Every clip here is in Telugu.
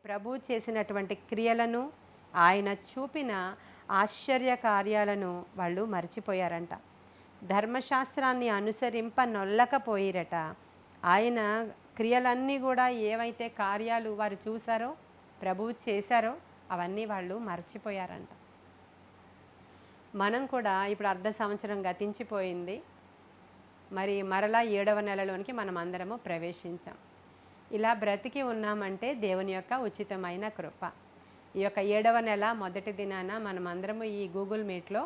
ప్రభు చేసినటువంటి క్రియలను, ఆయన చూపిన ఆశ్చర్య కార్యాలను వాళ్ళు మర్చిపోయారంట. ధర్మశాస్త్రాన్ని అనుసరింప నొల్లకపోయిరట. ఆయన క్రియలన్నీ కూడా ఏవైతే కార్యాలు వారు చూశారో, ప్రభువు చేశారో అవన్నీ వాళ్ళు మర్చిపోయారంట. మనం కూడా ఇప్పుడు అర్ధ సంవత్సరం గతించిపోయింది. మరి మరలా 7వ నెలలోనికి మనం అందరము ప్రవేశించాం. ఇలా బ్రతికి ఉన్నామంటే దేవుని యొక్క ఉచితమైన కృప. ఈ యొక్క 7వ నెల మొదటి దినాన మనమందరము ఈ గూగుల్ మీట్లో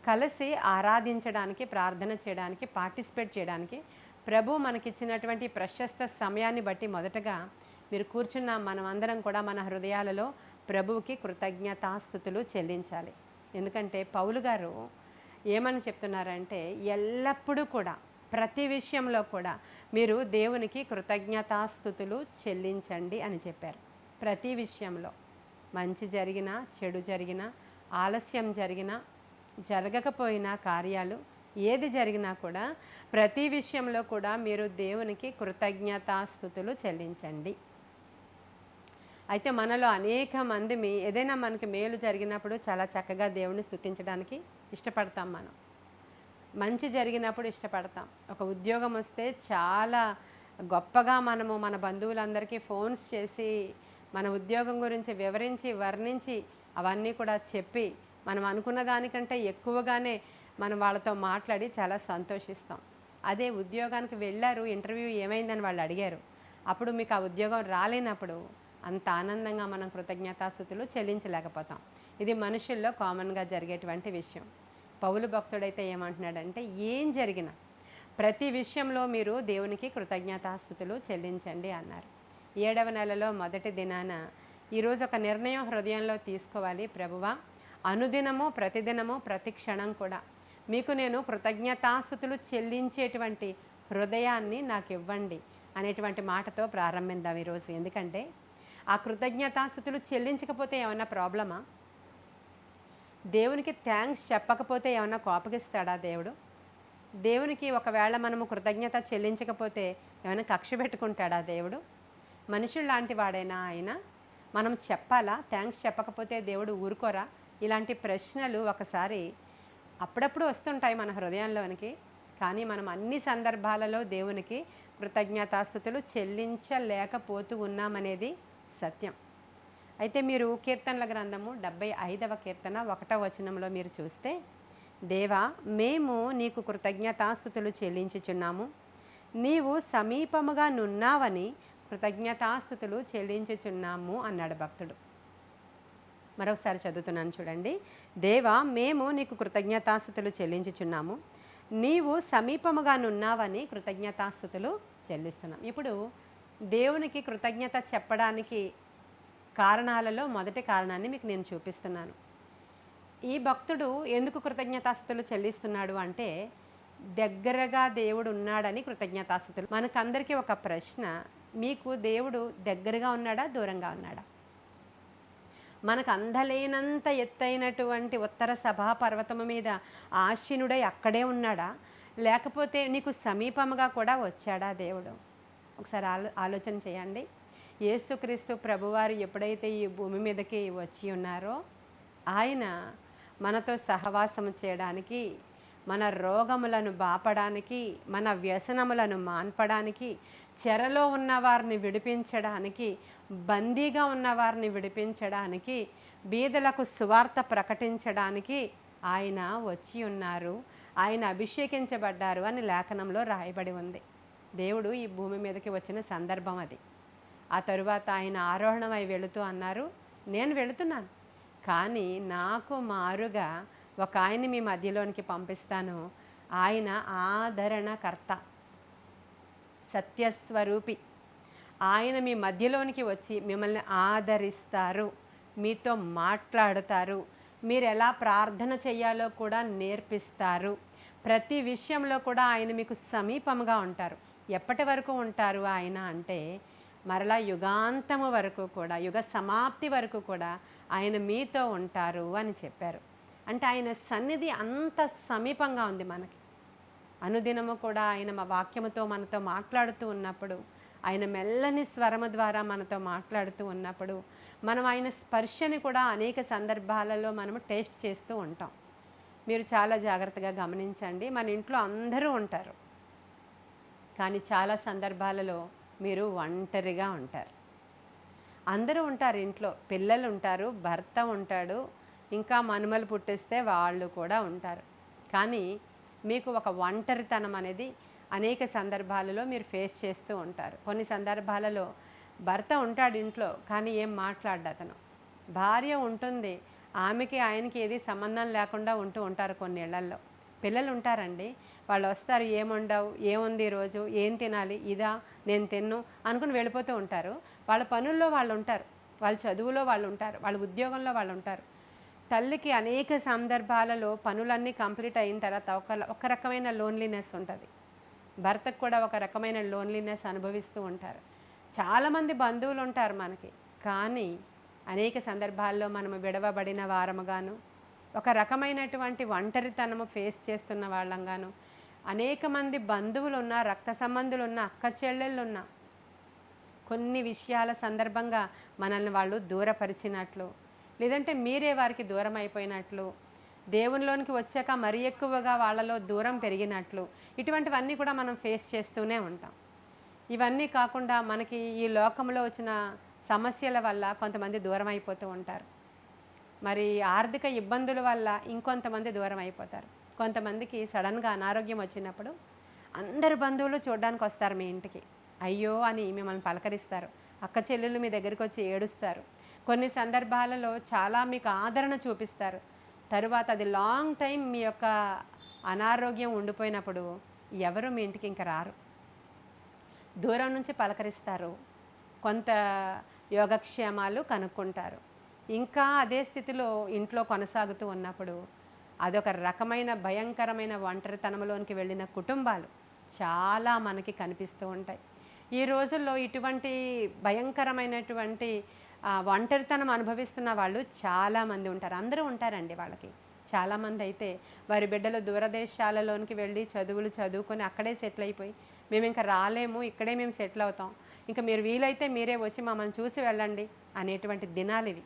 కలిసి ఆరాధించడానికి, ప్రార్థన చేయడానికి, పార్టిసిపేట్ చేయడానికి ప్రభు మనకిచ్చినటువంటి ప్రశస్త సమయాన్ని బట్టి మొదటగా మీరు కూర్చున్న మనమందరం కూడా మన హృదయాలలో ప్రభువుకి కృతజ్ఞతాస్తుతులు చెల్లించాలి. ఎందుకంటే పౌలు గారు ఏమని చెప్తున్నారంటే, ఎల్లప్పుడూ కూడా ప్రతి విషయంలో కూడా మీరు దేవునికి కృతజ్ఞతాస్తుతులు చెల్లించండి అని చెప్పారు. ప్రతి విషయంలో మంచి జరిగినా, చెడు జరిగినా, ఆలస్యం జరిగినా, జరగకపోయినా కార్యాలు ఏది జరిగినా కూడా ప్రతి విషయంలో కూడా మీరు దేవునికి కృతజ్ఞతాస్తుతులు చెల్లించండి. అయితే మనలో అనేక మంది ఏదైనా మనకి మేలు జరిగినప్పుడు చాలా చక్కగా దేవుని స్తుతించడానికి ఇష్టపడతాం. మనం మంచి జరిగినప్పుడు ఇష్టపడతాం. ఒక ఉద్యోగం వస్తే చాలా గొప్పగా మనము మన బంధువులందరికీ ఫోన్స్ చేసి మన ఉద్యోగం గురించి వివరించి, వర్ణించి అవన్నీ కూడా చెప్పి మనం అనుకున్న దానికంటే ఎక్కువగానే మనం వాళ్ళతో మాట్లాడి చాలా సంతోషిస్తాం. అదే ఉద్యోగానికి వెళ్ళారు, ఇంటర్వ్యూ ఏమైందని వాళ్ళు అడిగారు, అప్పుడు మీకు ఆ ఉద్యోగం రాలేనప్పుడు అంత ఆనందంగా మనం కృతజ్ఞతాస్తుతులు చెల్లించలేకపోతాం. ఇది మనుషుల్లో కామన్గా జరిగేటువంటి విషయం. పౌలు భక్తుడైతే ఏమంటున్నాడంటే, ఏం జరిగినా ప్రతి విషయంలో మీరు దేవునికి కృతజ్ఞతాస్తుతులు చెల్లించండి అన్నారు. 7వ నెలలో మొదటి దినాన ఈరోజు ఒక నిర్ణయం హృదయంలో తీసుకోవాలి. ప్రభువా, అనుదినము, ప్రతిదినము, ప్రతి క్షణం కూడా మీకు నేను కృతజ్ఞతాస్తుతులు చెల్లించేటువంటి హృదయాన్ని నాకు ఇవ్వండి అనేటువంటి మాటతో ప్రారంభిద్దాం ఈరోజు. ఎందుకంటే ఆ కృతజ్ఞతాస్తుతులు చెల్లించకపోతే ఏమన్నా ప్రాబ్లమా? దేవునికి థ్యాంక్స్ చెప్పకపోతే ఏమన్నా కోపగిస్తాడా దేవుడు? దేవునికి ఒకవేళ మనము కృతజ్ఞత చెల్లించకపోతే ఏమైనా కక్ష పెట్టుకుంటాడా దేవుడు? మనుషులు లాంటి వాడైనా ఆయన? మనం చెప్పాలా? థ్యాంక్స్ చెప్పకపోతే దేవుడు ఊరుకోరా? ఇలాంటి ప్రశ్నలు ఒకసారి అప్పుడప్పుడు వస్తుంటాయి మన హృదయంలోనికి. కానీ మనం అన్ని సందర్భాలలో దేవునికి కృతజ్ఞతాస్తుతులు చెల్లించలేకపోతూ ఉన్నామనేది సత్యం. అయితే మీరు కీర్తనల గ్రంథము 75వ కీర్తన 1వ వచనంలో మీరు చూస్తే, దేవా, మేము నీకు కృతజ్ఞతాస్తుతులు చెల్లించుచున్నాము, నీవు సమీపముగా నున్నావని కృతజ్ఞతాస్తుతులు చెల్లించుచున్నాము అన్నాడు భక్తుడు. మరొకసారి చదువుతున్నాను చూడండి. దేవా, మేము నీకు కృతజ్ఞతాస్తుతులు చెల్లించుచున్నాము, నీవు సమీపముగా నున్నావని కృతజ్ఞతాస్తుతులు చెల్లిస్తున్నాం. ఇప్పుడు దేవునికి కృతజ్ఞత చెప్పడానికి కారణాలలో మొదటి కారణాన్ని మీకు నేను చూపిస్తున్నాను. ఈ భక్తుడు ఎందుకు కృతజ్ఞతాస్తుతులు చెల్లిస్తున్నాడు అంటే, దగ్గరగా దేవుడు ఉన్నాడని కృతజ్ఞతాస్తుతులు. మనకందరికీ ఒక ప్రశ్న, మీకు దేవుడు దగ్గరగా ఉన్నాడా, దూరంగా ఉన్నాడా? మనకు అందలేనంత ఎత్తైనటువంటి ఉత్తర సభా పర్వతము మీద ఆశీనుడై అక్కడే ఉన్నాడా, లేకపోతే నీకు సమీపముగా కూడా వచ్చాడా దేవుడు? ఒకసారి ఆలోచన చేయండి. యేసుక్రీస్తు ప్రభువారు ఎప్పుడైతే ఈ భూమి మీదకి వచ్చి ఉన్నారో, ఆయన మనతో సహవాసము చేయడానికి, మన రోగములను బాపడానికి, మన వ్యసనములను మాన్పడానికి, చెరలో ఉన్నవారిని విడిపించడానికి, బందీగా ఉన్నవారిని విడిపించడానికి, బీదలకు సువార్త ప్రకటించడానికి ఆయన వచ్చి ఉన్నారు, ఆయన అభిషేకించబడ్డారు అని లేఖనంలో రాయబడి ఉంది. దేవుడు ఈ భూమి మీదకి వచ్చిన సందర్భం అది. ఆ తరువాత ఆయన ఆరోహణమై వెళుతూ అన్నారు, నేను వెళుతున్నాను, కానీ నాకు మారుగా ఒక ఆయన్ని మీ మధ్యలోనికి పంపిస్తాను. ఆయన ఆదరణకర్త, సత్యస్వరూపి. ఆయన మీ మధ్యలోనికి వచ్చి మిమ్మల్ని ఆదరిస్తారు, మీతో మాట్లాడుతారు, మీరు ఎలా ప్రార్థన చేయాలో కూడా నేర్పిస్తారు. ప్రతి విషయంలో కూడా ఆయన మీకు సమీపంగా ఉంటారు. ఎప్పటి వరకు ఉంటారు ఆయన అంటే, మరలా యుగాంతము వరకు కూడా, యుగ సమాప్తి వరకు కూడా ఆయన మీతో ఉంటారు అని చెప్పారు. అంటే ఆయన సన్నిధి అంత సమీపంగా ఉంది మనకి. అనుదినము కూడా ఆయన మా వాక్యముతో మనతో మాట్లాడుతూ ఉన్నప్పుడు ఆయన మెల్లని స్వరము ద్వారా మనతో మాట్లాడుతూ ఉన్నప్పుడు మనం ఆయన స్పర్శని కూడా అనేక సందర్భాలలో మనము టేస్ట్ చేస్తూ ఉంటాం. మీరు చాలా జాగ్రత్తగా గమనించండి. మన ఇంట్లో అందరూ ఉంటారు, కానీ చాలా సందర్భాలలో మీరు ఒంటరిగా ఉంటారు. అందరూ ఉంటారు ఇంట్లో, పిల్లలు ఉంటారు, భర్త ఉంటాడు, ఇంకా మనుమలు పుట్టిస్తే వాళ్ళు కూడా ఉంటారు. కానీ మీకు ఒక ఒంటరితనం అనేది అనేక సందర్భాలలో మీరు ఫేస్ చేస్తూ ఉంటారు. కొన్ని సందర్భాలలో భర్త ఉంటాడు ఇంట్లో, కానీ ఏం మాట్లాడ్డు అతను. భార్య ఉంటుంది, ఆమెకి ఆయనకి ఏది సంబంధం లేకుండా ఉంటూ ఉంటారు కొన్ని ఇళ్లల్లో. పిల్లలు ఉంటారండి, వాళ్ళు వస్తారు, ఏముండవు, ఏముంది ఈరోజు, ఏం తినాలి, ఇదా నేను తిన్ను అనుకుని వెళ్ళిపోతూ ఉంటారు. వాళ్ళ పనుల్లో వాళ్ళు ఉంటారు, వాళ్ళ చదువులో వాళ్ళు ఉంటారు, వాళ్ళ ఉద్యోగంలో వాళ్ళు ఉంటారు. తల్లికి అనేక సందర్భాలలో పనులన్నీ కంప్లీట్ అయిన తర్వాత ఒక రకమైన లోన్లీనెస్ ఉంటుంది. భర్తకు కూడా ఒక రకమైన లోన్లీనెస్ అనుభవిస్తూ ఉంటారు. చాలామంది బంధువులు ఉంటారు మనకి, కానీ అనేక సందర్భాల్లో మనము విడవబడిన వారముగాను, ఒక రకమైనటువంటి ఒంటరితనము ఫేస్ చేస్తున్న వాళ్ళంగాను, అనేక మంది బంధువులు ఉన్న, రక్త సంబంధులు ఉన్న, అక్క చెల్లెళ్ళు ఉన్న, కొన్ని విషయాల సందర్భంగా మనల్ని వాళ్ళు దూరపరిచినట్లు, లేదంటే మీరే వారికి దూరం అయిపోయినట్లు, దేవునిలోనికి వచ్చాక మరీ ఎక్కువగా వాళ్ళలో దూరం పెరిగినట్లు, ఇటువంటివన్నీ కూడా మనం ఫేస్ చేస్తూనే ఉంటాం. ఇవన్నీ కాకుండా మనకి ఈ లోకంలో వచ్చిన సమస్యల వల్ల కొంతమంది దూరం అయిపోతూ ఉంటారు. మరి ఆర్థిక ఇబ్బందుల వల్ల ఇంకొంతమంది దూరం అయిపోతారు. కొంతమందికి సడన్గా అనారోగ్యం వచ్చినప్పుడు అందరు బంధువులు చూడడానికి వస్తారు మీ ఇంటికి, అయ్యో అని మిమ్మల్ని పలకరిస్తారు. అక్క చెల్లెళ్ళు మీ దగ్గరికి వచ్చి ఏడుస్తారు. కొన్ని సందర్భాలలో చాలా మీకు ఆదరణ చూపిస్తారు. తరువాత అది లాంగ్ టైం మీ యొక్క అనారోగ్యం ఉండిపోయినప్పుడు ఎవరు మీ ఇంటికి ఇంకా రారు, దూరం నుంచి పలకరిస్తారు, కొంత యోగక్షేమాలు కనుక్కుంటారు. ఇంకా అదే స్థితిలో ఇంట్లో కొనసాగుతూ ఉన్నప్పుడు అదొక రకమైన భయంకరమైన ఒంటరితనంలోనికి వెళ్ళిన కుటుంబాలు చాలా మనకి కనిపిస్తూ ఉంటాయి. ఈ రోజుల్లో ఇటువంటి భయంకరమైనటువంటి ఒంటరితనం అనుభవిస్తున్న వాళ్ళు చాలామంది ఉంటారు. అందరూ ఉంటారండి. వాళ్ళకి చాలామంది అయితే వారి బిడ్డలు దూరదేశాలలోనికి వెళ్ళి చదువులు చదువుకొని అక్కడే సెటిల్ అయిపోయి, మేము ఇంకా రాలేము, ఇక్కడే మేము సెటిల్ అవుతాం, ఇంకా మీరు వీలైతే మీరే వచ్చి మమ్మల్ని చూసి వెళ్ళండి అనేటువంటి దినాలు ఇవి.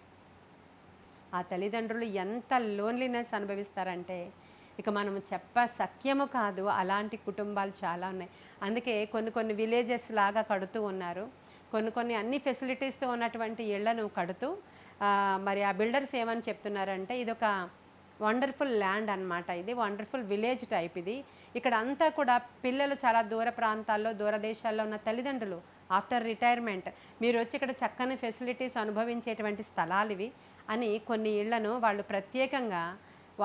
ఆ తల్లిదండ్రులు ఎంత లోన్లీనెస్ అనుభవిస్తారంటే ఇక మనం సఖ్యము కాదు. అలాంటి కుటుంబాలు చాలా ఉన్నాయి. అందుకే కొన్ని విలేజెస్ లాగా కడుతూ ఉన్నారు. కొన్ని అన్ని ఫెసిలిటీస్తో ఉన్నటువంటి ఇళ్లను కడుతూ మరి ఆ బిల్డర్స్ ఏమని చెప్తున్నారంటే ఇదొక వండర్ఫుల్ ల్యాండ్ అనమాట, ఇది వండర్ఫుల్ విలేజ్ టైప్. ఇది ఇక్కడ అంతా కూడా పిల్లలు చాలా దూర ప్రాంతాల్లో దూరదేశాల్లో ఉన్న తల్లిదండ్రులు ఆఫ్టర్ రిటైర్మెంట్ మీరు వచ్చి ఇక్కడ చక్కని ఫెసిలిటీస్ అనుభవించేటువంటి స్థలాలు ఇవి అని కొన్ని ఇళ్లను వాళ్ళు ప్రత్యేకంగా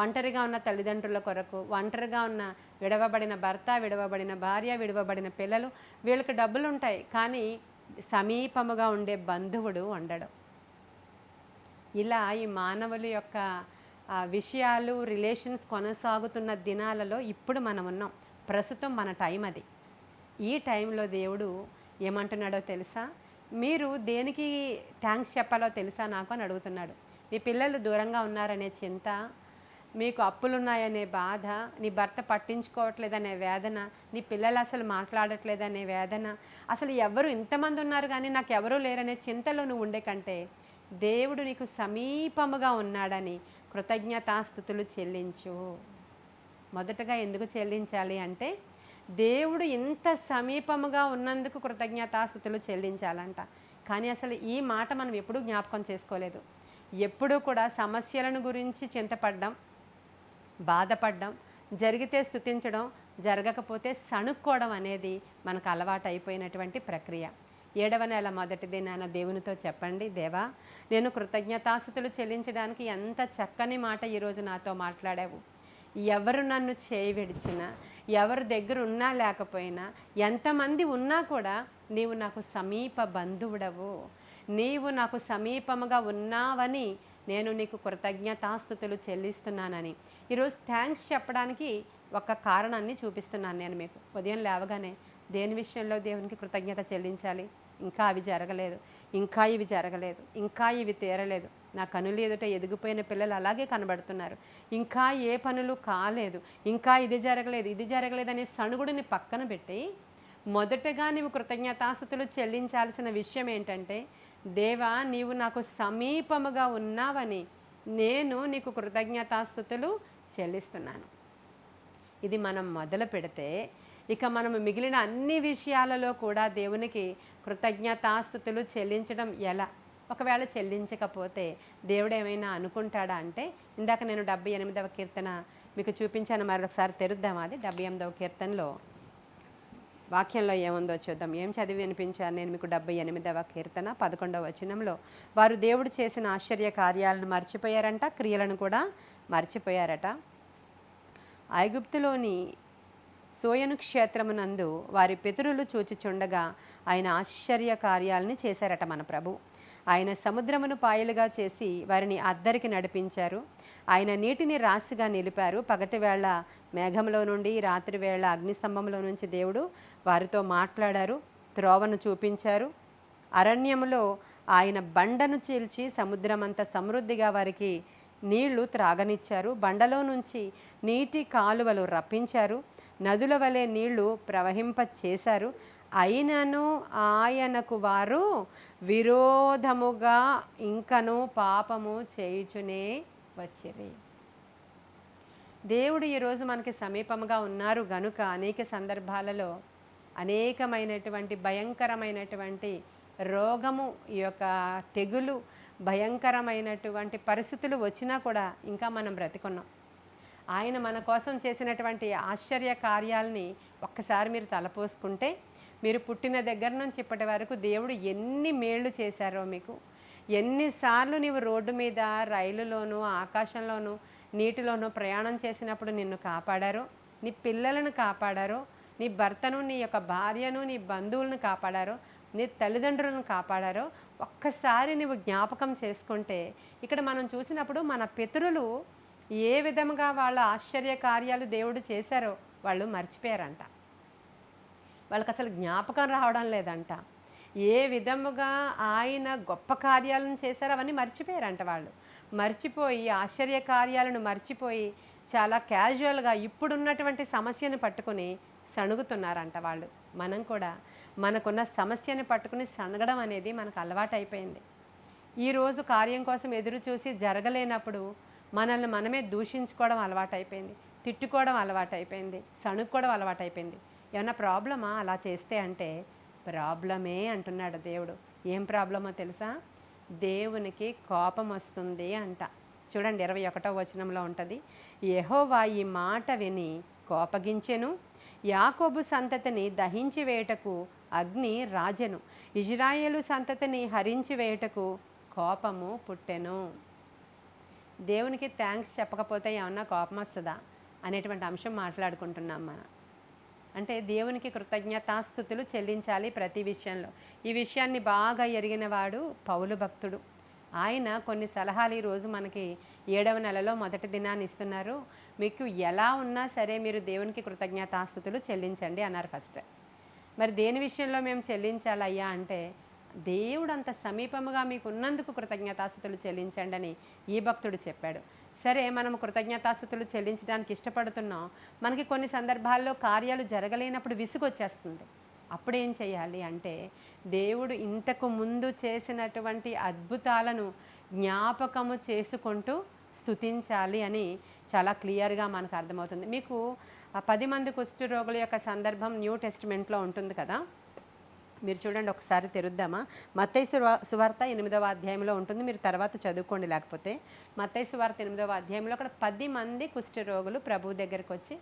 ఒంటరిగా ఉన్న తల్లిదండ్రుల కొరకు, ఒంటరిగా ఉన్న విడవబడిన భర్త, విడవబడిన భార్య, విడవబడిన పిల్లలు, వీళ్ళకి డబ్బులు ఉంటాయి కానీ సమీపముగా ఉండే బంధువుడు ఉండడు. ఇలా ఈ మానవుల యొక్క విషయాలు, రిలేషన్స్ కొనసాగుతున్న దినాలలో ఇప్పుడు మనం ఉన్నాం. ప్రస్తుతం మన టైం అది. ఈ టైంలో దేవుడు ఏమంటున్నాడో తెలుసా? మీరు దేనికి థ్యాంక్స్ చెప్పాలో తెలుసా నాకు అని అడుగుతున్నాడు. మీ పిల్లలు దూరంగా ఉన్నారనే చింత, మీకు అప్పులున్నాయనే బాధ, నీ భర్త పట్టించుకోవట్లేదనే వేదన, నీ పిల్లలు అసలు మాట్లాడట్లేదనే వేదన, అసలు ఎవరు ఇంతమంది ఉన్నారు కానీ నాకు ఎవరూ లేరనే చింతలో నువ్వు ఉండే కంటే దేవుడు నీకు సమీపముగా ఉన్నాడని కృతజ్ఞతాస్తుతులు చెల్లించు. మొదటగా ఎందుకు చెల్లించాలి అంటే దేవుడు ఇంత సమీపముగా ఉన్నందుకు కృతజ్ఞతాస్తుతులు చెల్లించాలంట. కానీ అసలు ఈ మాట మనం ఎప్పుడూ జ్ఞాపకం చేసుకోలేదు. ఎప్పుడూ కూడా సమస్యలను గురించి చింతపడ్డం, బాధపడ్డం, జరిగితే స్తుతించడం, జరగకపోతే సణుక్కోవడం అనేది మనకు అలవాటు అయిపోయినటువంటి ప్రక్రియ. 7వ నెల మొదటి దినాన దేవునితో చెప్పండి, దేవా నేను కృతజ్ఞతాస్తుతులు చెల్లించడానికి ఎంత చక్కని మాట ఈరోజు నాతో మాట్లాడావు. ఎవరు నన్ను చేయి విడిచినా, ఎవరు దగ్గర ఉన్నా లేకపోయినా, ఎంతమంది ఉన్నా కూడా నీవు నాకు సమీప బంధువుడవు, నీవు నాకు సమీపముగా ఉన్నావని నేను నీకు కృతజ్ఞతాస్తుతులు చెల్లిస్తున్నానని ఈరోజు థ్యాంక్స్ చెప్పడానికి ఒక కారణాన్ని చూపిస్తున్నాను నేను మీకు. ఉదయం లేవగానే దేని విషయంలో దేవునికి కృతజ్ఞత చెల్లించాలి? ఇంకా అవి జరగలేదు, ఇంకా ఇవి జరగలేదు, ఇంకా ఇవి తీరలేదు, నా కనులు ఎదుట ఎదిగిపోయిన పిల్లలు అలాగే కనబడుతున్నారు, ఇంకా ఏ పనులు కాలేదు, ఇంకా ఇది జరగలేదు, ఇది జరగలేదు అనే సణుగుడిని పక్కన పెట్టి మొదటగా నీవు కృతజ్ఞతాస్తుతులు చెల్లించాల్సిన విషయం ఏంటంటే, దేవా నీవు నాకు సమీపముగా ఉన్నావని నేను నీకు కృతజ్ఞతాస్తుతులు చెల్లిస్తున్నాను. ఇది మనం మొదలు పెడితే ఇక మనము మిగిలిన అన్ని విషయాలలో కూడా దేవునికి కృతజ్ఞతాస్తుతులు చెల్లించడం ఎలా? ఒకవేళ చెల్లించకపోతే దేవుడు ఏమైనా అనుకుంటాడా అంటే, ఇందాక నేను 78వ కీర్తన మీకు చూపించాను, మరొకసారి తెరుద్దాం. అది 78వ కీర్తనలో వాక్యంలో ఏముందో చూద్దాం. ఏం చదివి వినిపించాను నేను మీకు? 78వ కీర్తన 11వ వచనంలో, వారు దేవుడు చేసిన ఆశ్చర్య కార్యాలను మర్చిపోయారంట, క్రియలను కూడా మర్చిపోయారట. ఐగుప్తులోని సోయను క్షేత్రమునందు వారి పితరులు చూచుచుండగా ఆయన ఆశ్చర్య కార్యాలని చేశారట మన ప్రభు. ఆయన సముద్రమును పాయలుగా చేసి వారిని అద్దరికి నడిపించారు. ఆయన నీటిని రాశిగా నిలిపారు. పగటి వేళ మేఘంలో నుండి, రాత్రి వేళ అగ్నిస్తంభంలో నుంచి దేవుడు వారితో మాట్లాడారు, త్రోవను చూపించారు. అరణ్యములో ఆయన బండను చీల్చి సముద్రమంత సమృద్ధిగా వారికి నీళ్లు త్రాగనిచ్చారు. బండలో నుంచి నీటి కాలువలు రప్పించారు. నదుల వలె నీళ్లు ప్రవహింప చేశారు. అయినను ఆయనకు వారు విరోధముగా ఇంకను పాపము చేయుచునే వచ్చిరి. దేవుడు ఈరోజు మనకి సమీపముగా ఉన్నారు గనుక అనేక సందర్భాలలో అనేకమైనటువంటి భయంకరమైనటువంటి రోగము, ఈ యొక్క తెగులు, భయంకరమైనటువంటి పరిస్థితులు వచ్చినా కూడా ఇంకా మనం బ్రతికున్నాం. ఆయన మన కోసం చేసినటువంటి ఆశ్చర్య కార్యాలని ఒక్కసారి మీరు తలపోసుకుంటే, మీరు పుట్టిన దగ్గర నుంచి ఇప్పటి వరకు దేవుడు ఎన్ని మేళ్ళు చేశారో మీకు, ఎన్నిసార్లు నీవు రోడ్డు మీద, రైలులోనూ, ఆకాశంలోనూ, నీటిలోనూ ప్రయాణం చేసినప్పుడు నిన్ను కాపాడారో, నీ పిల్లలను కాపాడారో, నీ భర్తను, నీ యొక్క భార్యను, నీ బంధువులను కాపాడారో, నీ తల్లిదండ్రులను కాపాడారో ఒక్కసారి నువ్వు జ్ఞాపకం చేసుకుంటే, ఇక్కడ మనం చూసినప్పుడు మన పితరులు ఏ విధముగా వాళ్ళ ఆశ్చర్య కార్యాలు దేవుడు చేశారో వాళ్ళు మర్చిపోయారంట. వాళ్ళకి అసలు జ్ఞాపకం రావడం లేదంట. ఏ విధముగా ఆయన గొప్ప కార్యాలను చేశారో అవన్నీ మర్చిపోయారంట. వాళ్ళు మర్చిపోయి, ఆశ్చర్య కార్యాలను మర్చిపోయి చాలా క్యాజువల్గా ఇప్పుడున్నటువంటి సమస్యను పట్టుకుని సణుగుతున్నారంట వాళ్ళు. మనం కూడా మనకున్న సమస్యని పట్టుకుని సనగడం అనేది మనకు అలవాటైపోయింది. ఈరోజు కార్యం కోసం ఎదురు చూసి జరగలేనప్పుడు మనల్ని మనమే దూషించుకోవడం అలవాటైపోయింది, తిట్టుకోవడం అలవాటైపోయింది, సణుక్కోవడం అలవాటైపోయింది. ఏమన్నా ప్రాబ్లమా అలా చేస్తే అంటే, ప్రాబ్లమే అంటున్నాడు దేవుడు. ఏం ప్రాబ్లమో తెలుసా? దేవునికి కోపం వస్తుంది అంట. చూడండి 21వ వచనంలో ఉంటుంది, యెహోవా ఈ మాట విని కోపగించెను, యాకోబు సంతతిని దహించి వేయుటకు అగ్ని రాజెను, ఇజ్రాయేలు సంతతిని హరించి వేయుటకు కోపము పుట్టెను. దేవునికి థ్యాంక్స్ చెప్పకపోతే ఏమన్నా కోపం వస్తుందా అనేటువంటి అంశం మాట్లాడుకుంటున్నాం మనం. అంటే దేవునికి కృతజ్ఞతాస్తుతులు చెల్లించాలి ప్రతి విషయంలో. ఈ విషయాన్ని బాగా ఎరిగినవాడు పౌలు భక్తుడు. ఆయన కొన్ని సలహాలు ఈరోజు మనకి 7వ నెలలో మొదటి దినాన్ని ఇస్తున్నారు. మీకు ఎలా ఉన్నా సరే మీరు దేవునికి కృతజ్ఞతాస్తుతులు చెల్లించండి అన్నారు ఫస్ట్. మరి దేని విషయంలో మేము చెల్లించాలయ్యా అంటే, దేవుడు అంత సమీపముగా మీకు ఉన్నందుకు కృతజ్ఞతాస్తుతులు చెల్లించండి అని ఈ భక్తుడు చెప్పాడు. సరే, మనం కృతజ్ఞతాస్తుతులు చెల్లించడానికి ఇష్టపడుతున్నాం. మనకి కొన్ని సందర్భాల్లో కార్యాలు జరగలేనప్పుడు విసుగొచ్చేస్తుంది. అప్పుడు ఏం చేయాలి అంటే, దేవుడు ఇంతకు ముందు చేసినటువంటి అద్భుతాలను జ్ఞాపకము చేసుకుంటూ స్తుతించాలి అని చాలా క్లియర్గా మనకు అర్థమవుతుంది. మీకు 10 మంది కుష్ఠరోగుల యొక్క సందర్భం న్యూ టెస్టిమెంట్లో ఉంటుంది కదా, మీరు చూడండి, ఒకసారి తెరుద్దామా? మత్తయి సువార్త 8వ అధ్యాయంలో ఉంటుంది, మీరు తర్వాత చదువుకోండి లేకపోతే. మత్తయి సువార్త 8వ అధ్యాయంలో అక్కడ 10 మంది కుష్ఠరోగులు ప్రభువు దగ్గరికి వచ్చి,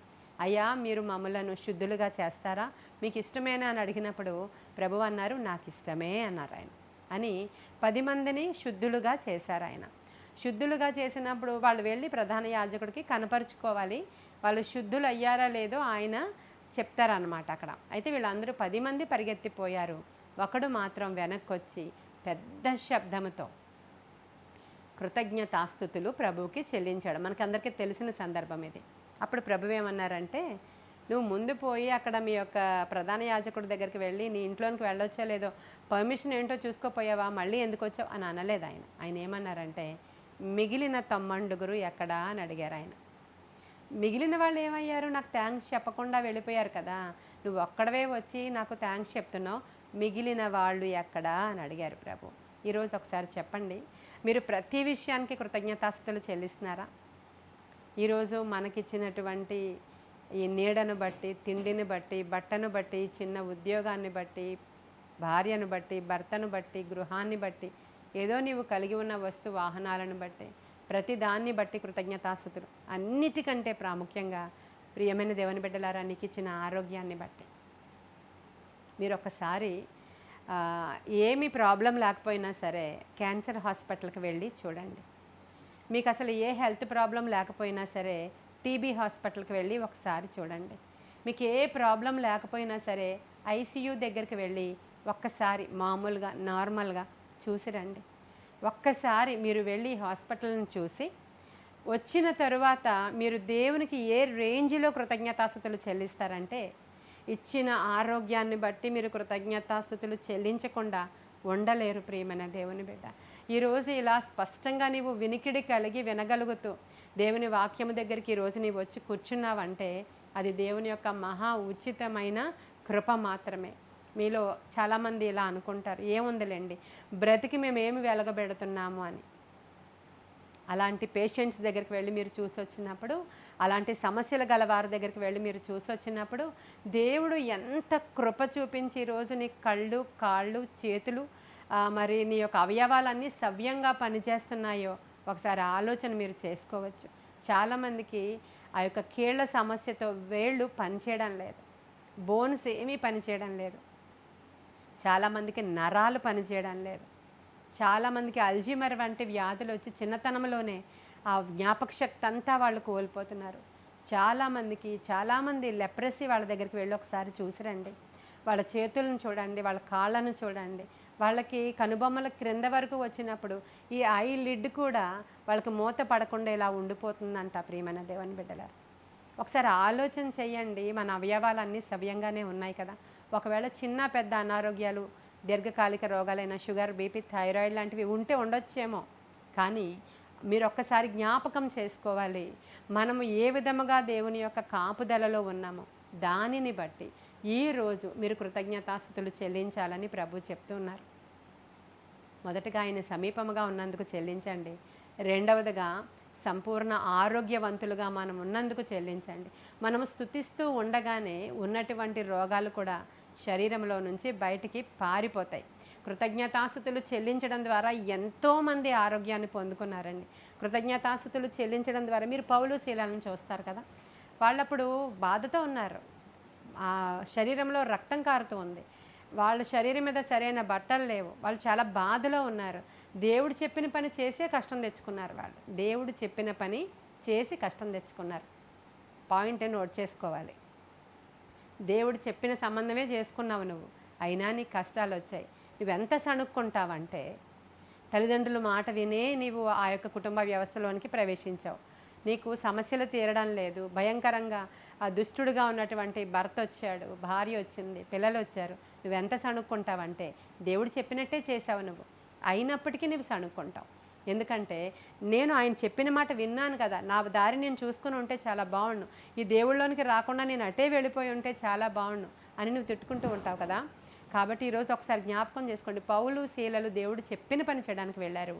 అయ్యా మీరు మమ్మలను శుద్ధులుగా చేస్తారా, మీకు ఇష్టమేనా అని అడిగినప్పుడు ప్రభువు అన్నారు, నాకు ఇష్టమే అన్నారు ఆయన. అని 10 మందిని శుద్ధులుగా చేశారు ఆయన. శుద్ధులుగా చేసినప్పుడు వాళ్ళు వెళ్ళి ప్రధాన యాజకుడికి కనపరుచుకోవాలి, వాళ్ళు శుద్ధులు అయ్యారా లేదో ఆయన చెప్తారనమాట అక్కడ. అయితే వీళ్ళందరూ 10 మంది పరిగెత్తిపోయారు. ఒకడు మాత్రం వెనక్కి వచ్చి పెద్ద శబ్దముతో కృతజ్ఞతాస్తుతులు ప్రభువుకి చెల్లించాడు. మనకందరికీ తెలిసిన సందర్భం ఇది. అప్పుడు ప్రభు ఏమన్నారంటే, నువ్వు ముందు పోయి అక్కడ మీ యొక్క ప్రధాన యాజకుడి దగ్గరికి వెళ్ళి నీ ఇంట్లోనికి వెళ్ళొచ్చో లేదో పర్మిషన్ ఏంటో చూసుకోపోయావా, మళ్ళీ ఎందుకు వచ్చావు అని అనలేదు ఆయన. ఆయన ఏమన్నారంటే, మిగిలిన 90 ఎక్కడా అని అడిగారు ఆయన. మిగిలిన వాళ్ళు ఏమయ్యారు? నాకు థ్యాంక్స్ చెప్పకుండా వెళ్ళిపోయారు కదా. నువ్వు ఒక్కడవే వచ్చి నాకు థ్యాంక్స్ చెప్తున్నావు, మిగిలిన వాళ్ళు ఎక్కడా అని అడిగారు ప్రభు. ఈరోజు ఒకసారి చెప్పండి, మీరు ప్రతి విషయానికి కృతజ్ఞతాస్తుతులు చెల్లిస్తున్నారా? ఈరోజు మనకిచ్చినటువంటి ఈ నీడను బట్టి, తిండిని బట్టి, బట్టను బట్టి, చిన్న ఉద్యోగాన్ని బట్టి, భార్యను బట్టి, భర్తను బట్టి, గృహాన్ని బట్టి, ఏదో నీవు కలిగి ఉన్న వస్తు వాహనాలను బట్టి, ప్రతి దాన్ని బట్టి కృతజ్ఞతాస్తుతులు. అన్నిటికంటే ప్రాముఖ్యంగా ప్రియమైన దేవుని బిడ్డలారా, నీకు ఇచ్చిన ఆరోగ్యాన్ని బట్టి. మీరు ఒకసారి ఏమి ప్రాబ్లం లేకపోయినా సరే క్యాన్సర్ హాస్పిటల్కి వెళ్ళి చూడండి. మీకు అసలు ఏ హెల్త్ ప్రాబ్లం లేకపోయినా సరే టీబీ హాస్పిటల్కి వెళ్ళి ఒకసారి చూడండి. మీకు ఏ ప్రాబ్లం లేకపోయినా సరే ఐసీయూ దగ్గరికి వెళ్ళి ఒక్కసారి మామూలుగా నార్మల్గా చూసి రండి. ఒక్కసారి మీరు వెళ్ళి హాస్పిటల్ని చూసి వచ్చిన తరువాత మీరు దేవునికి ఏ రేంజ్లో కృతజ్ఞతాస్తుతులు చెల్లిస్తారంటే, ఇచ్చిన ఆరోగ్యాన్ని బట్టి మీరు కృతజ్ఞతాస్తుతులు చెల్లించకుండా ఉండలేరు ప్రియమైన దేవుని బిడ్డ. ఈరోజు ఇలా స్పష్టంగా నీవు వినికిడి కలిగి వినగలుగుతూ దేవుని వాక్యము దగ్గరికి ఈరోజు నీవు వచ్చి కూర్చున్నావంటే అది దేవుని యొక్క మహా ఉచితమైన కృప మాత్రమే. మీలో చాలామంది ఇలా అనుకుంటారు, ఏముందిలేండి బ్రతికి మేము ఏమి వెలగబెడుతున్నాము అని. అలాంటి పేషెంట్స్ దగ్గరికి వెళ్ళి మీరు చూసి వచ్చినప్పుడు, అలాంటి సమస్యలు గల వారి దగ్గరికి వెళ్ళి మీరు చూసి వచ్చినప్పుడు దేవుడు ఎంత కృప చూపించి ఈరోజు నీ కళ్ళు, కాళ్ళు, చేతులు, మరి నీ యొక్క అవయవాలన్నీ సవ్యంగా పనిచేస్తున్నాయో ఒకసారి ఆలోచన మీరు చేసుకోవచ్చు. చాలామందికి ఆ యొక్క కీళ్ళ సమస్యతో వేళ్ళు పనిచేయడం లేదు, బోన్స్ ఏమీ పనిచేయడం లేదు. చాలామందికి నరాలు పనిచేయడం లేదు. చాలామందికి అల్జీమర్ వంటి వ్యాధులు వచ్చి చిన్నతనంలోనే ఆ జ్ఞాపక శక్తి అంతా వాళ్ళు కోల్పోతున్నారు. చాలామంది లెప్రసీ వాళ్ళ దగ్గరికి వెళ్ళి ఒకసారి చూసిరండి. వాళ్ళ చేతులను చూడండి, వాళ్ళ కాళ్ళను చూడండి. వాళ్ళకి కనుబొమ్మల క్రింద వరకు వచ్చినప్పుడు ఈ ఐ లిడ్ కూడా వాళ్ళకి మూత పడకుండా ఇలా ఉండిపోతుందంట. ప్రియమైన దేవుని బిడ్డలారా, ఒకసారి ఆలోచన చెయ్యండి. మన అవయవాలన్నీ సవ్యంగానే ఉన్నాయి కదా. ఒకవేళ చిన్న పెద్ద అనారోగ్యాలు, దీర్ఘకాలిక రోగాలైన షుగర్, బీపీ, థైరాయిడ్ లాంటివి ఉంటే ఉండొచ్చేమో, కానీ మీరు ఒక్కసారి జ్ఞాపకం చేసుకోవాలి, మనము ఏ విధముగా దేవుని యొక్క కాపుదలలో ఉన్నామో దానిని బట్టి ఈరోజు మీరు కృతజ్ఞతాస్తుతులు చెల్లించాలని ప్రభు చెప్తున్నారు. మొదటగా ఆయన సమీపముగా ఉన్నందుకు చెల్లించండి. రెండవదిగా సంపూర్ణ ఆరోగ్యవంతులుగా మనం ఉన్నందుకు చెల్లించండి. మనము స్తుతిస్తూ ఉండగానే ఉన్నటువంటి రోగాలు కూడా శరీరంలో నుంచి బయటికి పారిపోతాయి. కృతజ్ఞతాస్తుతులు చెల్లించడం ద్వారా ఎంతోమంది ఆరోగ్యాన్ని పొందుకున్నారండి. కృతజ్ఞతాస్తుతులు చెల్లించడం ద్వారా మీరు పౌలు శీలాలను చూస్తారు కదా, వాళ్ళప్పుడు బాధతో ఉన్నారు, ఆ శరీరంలో రక్తం కారుతూ ఉంది, వాళ్ళ శరీరం మీద సరైన బట్టలు లేవు, వాళ్ళు చాలా బాధలో ఉన్నారు. దేవుడు చెప్పిన పని చేసే కష్టం తెచ్చుకున్నారు. వాళ్ళు దేవుడు చెప్పిన పని చేసి కష్టం తెచ్చుకున్నారు. పాయింట్ నోట్ చేసుకోవాలి. దేవుడు చెప్పిన సంబంధమే చేసుకున్నావు నువ్వు, అయినా నీకు కష్టాలు వచ్చాయి. నువ్వెంత సణుక్కుంటావంటే తల్లిదండ్రుల మాట వినే నీవు ఆ యొక్క కుటుంబ వ్యవస్థలోనికి ప్రవేశించావు. నీకు సమస్యలు తీరడం లేదు, భయంకరంగా దుష్టుడుగా ఉన్నటువంటి భర్త వచ్చాడు, భార్య వచ్చింది, పిల్లలు వచ్చారు. నువ్వెంత సణుక్కుంటావంటే దేవుడు చెప్పినట్టే చేసావు నువ్వు, అయినప్పటికీ నువ్వు సణుక్కుంటావు. ఎందుకంటే నేను ఆయన చెప్పిన మాట విన్నాను కదా, నా దారి నేను చూసుకుని ఉంటే చాలా బాగుండు, ఈ దేవుళ్ళలోనికి రాకుండా నేను అటే వెళ్ళిపోయి ఉంటే చాలా బాగుండు అని నువ్వు తిట్టుకుంటూ ఉంటావు కదా. కాబట్టి ఈరోజు ఒకసారి జ్ఞాపకం చేసుకోండి, పౌలు శీలలు దేవుడు చెప్పిన పని చేయడానికి వెళ్ళారు.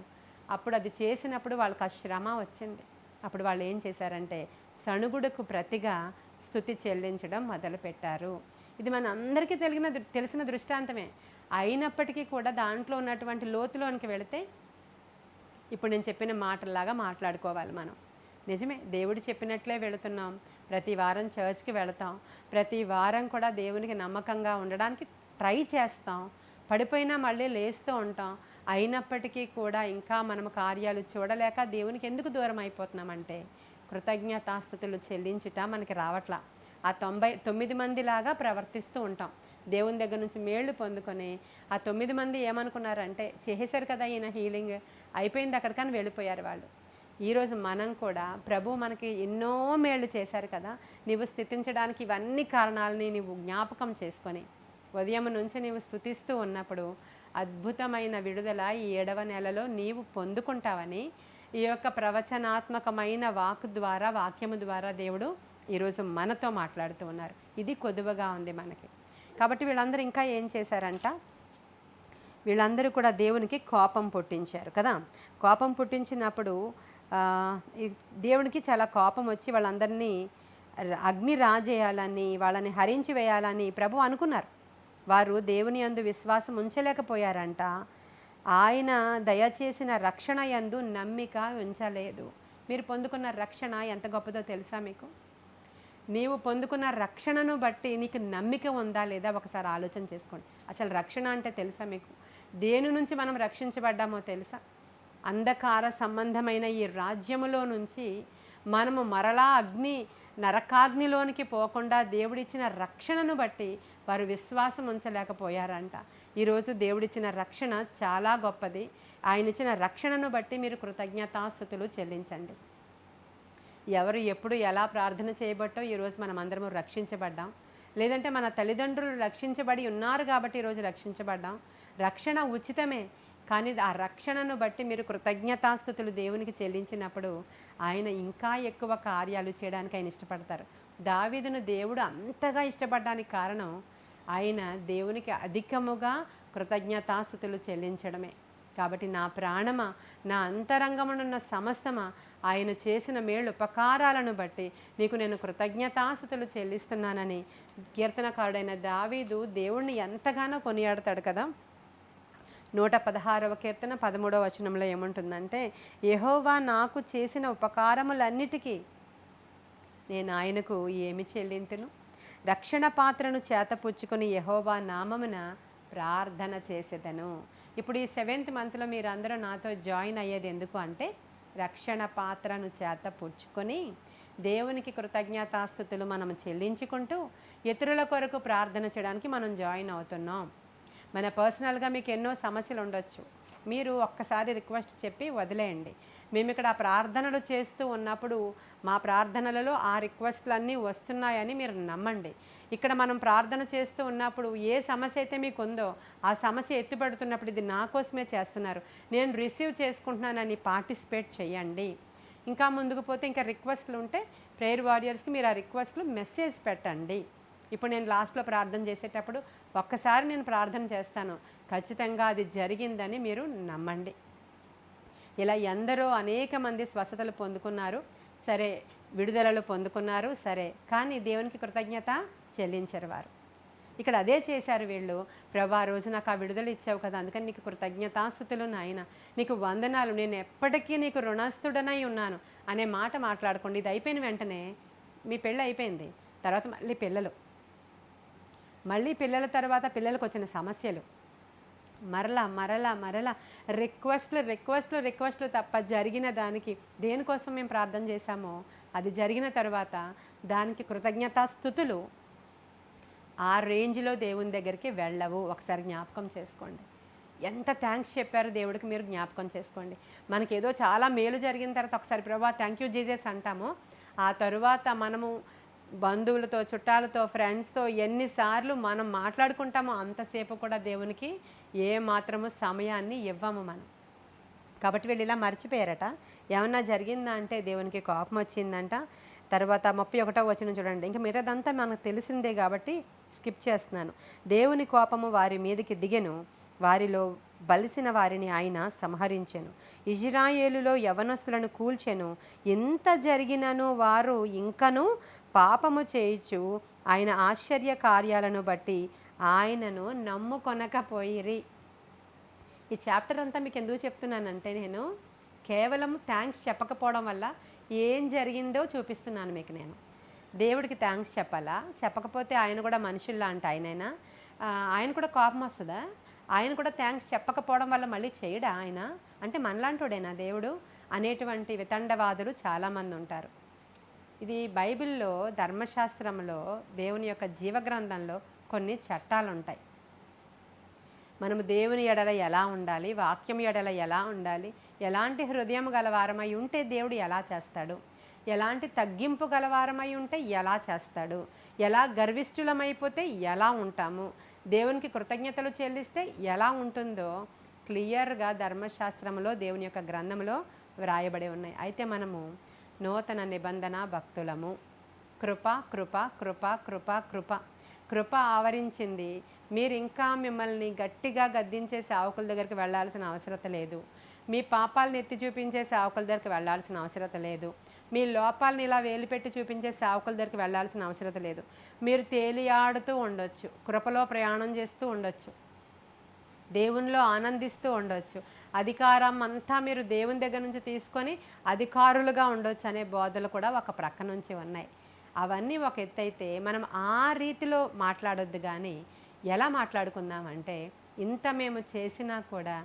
అప్పుడు అది చేసినప్పుడు వాళ్ళకి ఆ శ్రమ వచ్చింది. అప్పుడు వాళ్ళు ఏం చేశారంటే సణుగుడుకు ప్రతిగా స్తుతి చెల్లించడం మొదలుపెట్టారు. ఇది మన అందరికీ తెలిసిన దృష్టాంతమే. అయినప్పటికీ కూడా దాంట్లో ఉన్నటువంటి లోతులోనికి వెళితే ఇప్పుడు నేను చెప్పిన మాటల్లాగా మాట్లాడుకోవాలి మనం. నిజమే, దేవుడు చెప్పినట్లే వెళుతున్నాం, ప్రతి వారం చర్చ్కి వెళతాం, ప్రతి వారం కూడా దేవునికి నమ్మకంగా ఉండడానికి ట్రై చేస్తాం, పడిపోయినా మళ్ళీ లేస్తూ ఉంటాం. అయినప్పటికీ కూడా ఇంకా మనం కార్యాలు చూడలేక దేవునికి ఎందుకు దూరం అయిపోతున్నామంటే కృతజ్ఞతాస్తుతులు చెల్లించుట మనకి రావట్లా. ఆ 99 మందిలాగా ప్రవర్తిస్తూ ఉంటాం. దేవుని దగ్గర నుంచి మేళ్ళు పొందుకొని ఆ 9 మంది ఏమనుకున్నారంటే చేసేశారు కదా ఈయన హీలింగ్ అయిపోయింది అక్కడికని వెళ్ళిపోయారు వాళ్ళు. ఈరోజు మనం కూడా ప్రభు మనకి ఎన్నో మేళ్ళు చేశారు కదా, నీవు స్తుతించడానికి ఇవన్నీ కారణాలని నీవు జ్ఞాపకం చేసుకొని ఉదయం నుంచి నీవు స్తుతిస్తూ ఉన్నప్పుడు అద్భుతమైన విడుదల ఈ 7వ నెలలో నీవు పొందుకుంటావని ఈ యొక్క ప్రవచనాత్మకమైన వాక్యము ద్వారా దేవుడు ఈరోజు మనతో మాట్లాడుతూ ఉన్నారు. ఇది కొదువగా ఉంది మనకి. కాబట్టి వీళ్ళందరూ ఇంకా ఏం చేశారంట, వీళ్ళందరూ కూడా దేవునికి కోపం పుట్టించారు కదా. కోపం పుట్టించినప్పుడు దేవునికి చాలా కోపం వచ్చి వాళ్ళందరినీ అగ్ని రాజేయాలని, వాళ్ళని హరించి వేయాలని ప్రభు అనుకున్నారు. వారు దేవుని యందు విశ్వాసం ఉంచలేకపోయారంట. ఆయన దయచేసిన రక్షణ యందు నమ్మిక ఉంచలేదు. మీరు పొందుకున్న రక్షణ ఎంత గొప్పదో తెలుసా మీకు? నీవు పొందుకున్న రక్షణను బట్టి నీకు నమ్మిక ఉందా లేదా ఒకసారి ఆలోచన చేసుకోండి. అసలు రక్షణ అంటే తెలుసా మీకు? దేని నుంచి మనం రక్షించబడ్డామో తెలుసా? అంధకార సంబంధమైన ఈ రాజ్యములో నుంచి మనము మరలా నరకాగ్నిలోనికి పోకుండా దేవుడిచ్చిన రక్షణను బట్టి వారు విశ్వాసం ఉంచలేకపోయారంట. ఈరోజు దేవుడిచ్చిన రక్షణ చాలా గొప్పది. ఆయన ఇచ్చిన రక్షణను బట్టి మీరు కృతజ్ఞతాస్తుతులు చెల్లించండి. ఎవరు ఎప్పుడు ఎలా ప్రార్థన చేయబట్టో ఈరోజు మనం అందరము రక్షించబడ్డాం. లేదంటే మన తల్లిదండ్రులు రక్షించబడి ఉన్నారు కాబట్టి ఈరోజు రక్షించబడ్డాం. రక్షణ ఉచితమే, కానీ ఆ రక్షణను బట్టి మీరు కృతజ్ఞతాస్తుతులు దేవునికి చెల్లించినప్పుడు ఆయన ఇంకా ఎక్కువ కార్యాలు చేయడానికి ఆయన ఇష్టపడతారు. దావీదును దేవుడు అంతగా ఇష్టపడడానికి కారణం ఆయన దేవునికి అధికముగా కృతజ్ఞతాస్తుతులు చెల్లించడమే. కాబట్టి నా ప్రాణమా, నా అంతరంగమునున్న సమస్తమా, ఆయన చేసిన మేళ్ళు ఉపకారాలను బట్టి నీకు నేను కృతజ్ఞతాస్తుతులు చెల్లిస్తున్నానని కీర్తనకారుడైన దావీదు దేవుణ్ణి ఎంతగానో కొనియాడతాడు కదా. 116వ కీర్తన 13వ వచనంలో ఏముంటుందంటే, యెహోవా నాకు చేసిన ఉపకారములన్నిటికీ నేను ఆయనకు ఏమి చెల్లింతును? రక్షణ పాత్రను చేతపుచ్చుకొని యెహోవా నామమున ప్రార్థన చేసేదను. ఇప్పుడు ఈ 7th మంత్లో మీరందరూ నాతో జాయిన్ అయ్యేది ఎందుకు అంటే, రక్షణ పాత్రను చేతపుచ్చుకొని దేవునికి కృతజ్ఞతాస్తుతులు మనం చెల్లించుకుంటూ ఇతరుల కొరకు ప్రార్థన చేయడానికి మనం జాయిన్ అవుతున్నాం. మన పర్సనల్గా మీకు ఎన్నో సమస్యలు ఉండొచ్చు, మీరు ఒక్కసారి రిక్వెస్ట్ చెప్పి వదిలేయండి. మేము ఇక్కడ ప్రార్థనలు చేస్తూ ఉన్నప్పుడు మా ప్రార్థనలలో ఆ రిక్వెస్ట్లన్నీ వస్తున్నాయని మీరు నమ్మండి. ఇక్కడ మనం ప్రార్థన చేస్తూ ఉన్నప్పుడు ఏ సమస్య అయితే మీకు ఉందో ఆ సమస్య ఎత్తుపడుతున్నప్పుడు ఇది నా కోసమే చేస్తున్నారు, నేను రిసీవ్ చేసుకుంటున్నానని పార్టిసిపేట్ చేయండి. ఇంకా ముందుకు పోతే ఇంకా రిక్వెస్ట్లు ఉంటే ప్రేయర్ వారియర్స్కి మీరు ఆ రిక్వెస్ట్లు మెసేజ్ పెట్టండి. ఇప్పుడు నేను లాస్ట్లో ప్రార్థన చేసేటప్పుడు ఒక్కసారి నేను ప్రార్థన చేస్తాను, ఖచ్చితంగా అది జరిగిందని మీరు నమ్మండి. ఇలా ఎందరో అనేక మంది స్వస్థతలు పొందుకున్నారు సరే, విడుదలలు పొందుకున్నారు సరే, కానీ దేవునికి కృతజ్ఞత చెల్లించరు వారు. ఇక్కడ అదే చేశారు వీళ్ళు. ప్రభా, రోజు నాకు ఆ విడుదల ఇచ్చావు కదా, అందుకని నీకు కృతజ్ఞతాస్తుతులు నాయన, నీకు వందనాలు, నేను ఎప్పటికీ నీకు రుణస్థుడనై ఉన్నాను అనే మాట మాట్లాడుకోండి. ఇది అయిపోయిన వెంటనే మీ పెళ్ళి అయిపోయింది, తర్వాత మళ్ళీ పిల్లల తర్వాత పిల్లలకు వచ్చిన సమస్యలు, మరలా రిక్వెస్ట్లు తప్ప జరిగిన దానికి దేనికోసం మేము ప్రార్థన చేశామో అది జరిగిన తర్వాత దానికి కృతజ్ఞతాస్తుతులు ఆ రేంజ్లో దేవుని దగ్గరికి వెళ్ళవు. ఒకసారి జ్ఞాపకం చేసుకోండి. ఎంత థ్యాంక్స్ చెప్పారు దేవుడికి మీరు జ్ఞాపకం చేసుకోండి. మనకేదో చాలా మేలు జరిగిన తర్వాత ఒకసారి ప్రభా థ్యాంక్ యూ జీసస్ అంటాము. ఆ తరువాత మనము బంధువులతో, చుట్టాలతో, ఫ్రెండ్స్తో ఎన్నిసార్లు మనం మాట్లాడుకుంటామో అంతసేపు కూడా దేవునికి ఏ మాత్రము సమయాన్ని ఇవ్వము మనం. కాబట్టి వీళ్ళు ఇలా మర్చిపోయారట. ఏమన్నా జరిగిందా అంటే దేవునికి కోపం వచ్చిందంట. తర్వాత 31వ వచనం చూడండి. ఇంకా మిగతాదంతా మనకు తెలిసిందే కాబట్టి స్కిప్ చేస్తున్నాను. దేవుని కోపము వారి మీదకి దిగెను, వారిలో బలిసిన వారిని ఆయన సంహరించెను, ఇజ్రాయేలులో యవనస్తులను కూల్చెను. ఇంత జరిగినను వారు ఇంకను పాపము చేయుచు ఆయన ఆశ్చర్య కార్యాలను బట్టి ఆయనను నమ్ముకొనకపోయిరి. ఈ చాప్టర్ అంతా మీకు ఎందుకు చెప్తున్నానంటే, నేను కేవలం థ్యాంక్స్ చెప్పకపోవడం వల్ల ఏం జరిగిందో చూపిస్తున్నాను మీకు. నేను దేవుడికి థ్యాంక్స్ చెప్పాలా? చెప్పకపోతే ఆయన కూడా మనుషుల్లా అంటే ఆయన కూడా కోపం వస్తుందా? ఆయన కూడా థ్యాంక్స్ చెప్పకపోవడం వల్ల మళ్ళీ చేయడా ఆయన? అంటే మనలాంటోడేనా దేవుడు అనేటువంటి వితండవాదులు చాలామంది ఉంటారు. ఇది బైబిల్లో, ధర్మశాస్త్రంలో, దేవుని యొక్క జీవగ్రంథంలో కొన్ని చట్టాలు ఉంటాయి. మనము దేవుని ఎడల ఎలా ఉండాలి, వాక్యం ఎడల ఎలా ఉండాలి, ఎలాంటి హృదయం గలవారమై ఉంటే దేవుడు ఎలా చేస్తాడు, ఎలాంటి తగ్గింపు గలవారమై ఉంటే ఎలా చేస్తాడు, ఎలా గర్విష్ఠులమైపోతే ఎలా ఉంటాము, దేవునికి కృతజ్ఞతలు చెల్లిస్తే ఎలా ఉంటుందో క్లియర్గా ధర్మశాస్త్రంలో, దేవుని యొక్క గ్రంథంలో వ్రాయబడి ఉన్నాయి. అయితే మనము నూతన నిబంధన భక్తులము, కృప కృప కృప కృప కృప కృప ఆవరించింది. మీరు ఇంకా మిమ్మల్ని గట్టిగా గద్దించే సేవకుల దగ్గరికి వెళ్ళాల్సిన అవసరం లేదు. మీ పాపాలను ఎత్తి చూపించే సేవకుల దగ్గరికి వెళ్ళాల్సిన అవసరం లేదు. మీ లోపాలను ఇలా వేలు పెట్టి చూపించే సేవకుల దగ్గరికి వెళ్ళాల్సిన అవసరం లేదు. మీరు తేలియాడుతూ ఉండొచ్చు, కృపలో ప్రయాణం చేస్తూ ఉండొచ్చు, దేవునిలో ఆనందిస్తూ ఉండొచ్చు. అధికారం అంతా మీరు దేవుని దగ్గర నుంచి తీసుకొని అధికారులుగా ఉండొచ్చు అనే బోధలు కూడా ఒక ప్రక్క నుంచి ఉన్నాయి. అవన్నీ ఒక ఎత్తైతే మనం ఆ రీతిలో మాట్లాడొద్దు. కానీ ఎలా మాట్లాడుకుందామంటే, ఇంత మేము చేసినా కూడా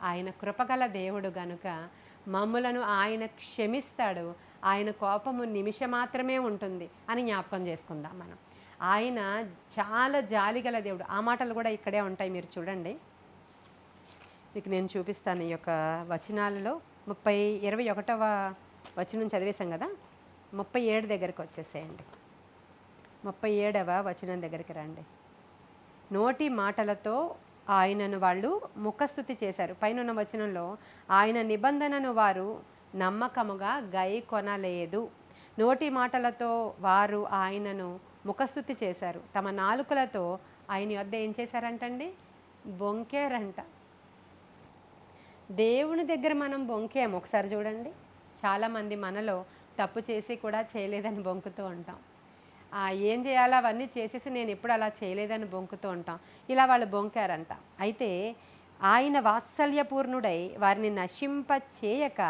ఆయన కృపగల దేవుడు గనుక మమ్ములను ఆయన క్షమిస్తాడు, ఆయన కోపము నిమిషం మాత్రమే ఉంటుంది అని జ్ఞాపకం చేసుకుందాం మనం. ఆయన చాలా జాలిగల దేవుడు. ఆ మాటలు కూడా ఇక్కడే ఉంటాయి, మీరు చూడండి. మీకు నేను చూపిస్తాను. ఈ యొక్క వచనాలలో 21వ వచనం చదివేశాం కదా, 37 దగ్గరికి వచ్చేసేయండి. 37వ వచనం దగ్గరికి రండి. నోటి మాటలతో ఆయనను వాళ్ళు ముఖస్తుతి చేశారు. పైన వచనంలో ఆయన నిబంధనను వారు నమ్మకముగా గై కొనలేదు. నోటి మాటలతో వారు ఆయనను ముఖస్తుతి చేశారు. తమ నాలుకలతో ఆయన యొద్ద ఏం చేశారంటండి? బొంకేరంట. దేవుని దగ్గర మనం బొంకేము. ఒకసారి చూడండి, చాలామంది మనలో తప్పు చేసి కూడా చేయలేదని బొంకుతూ ఉంటాం. ఏం చేయాలో అవన్నీ చేసేసి నేను ఎప్పుడు అలా చేయలేదని బొంకుతూ ఉంటాం. ఇలా వాళ్ళు బొంకారంట. అయితే ఆయన వాత్సల్యపూర్ణుడై వారిని నశింప చేయక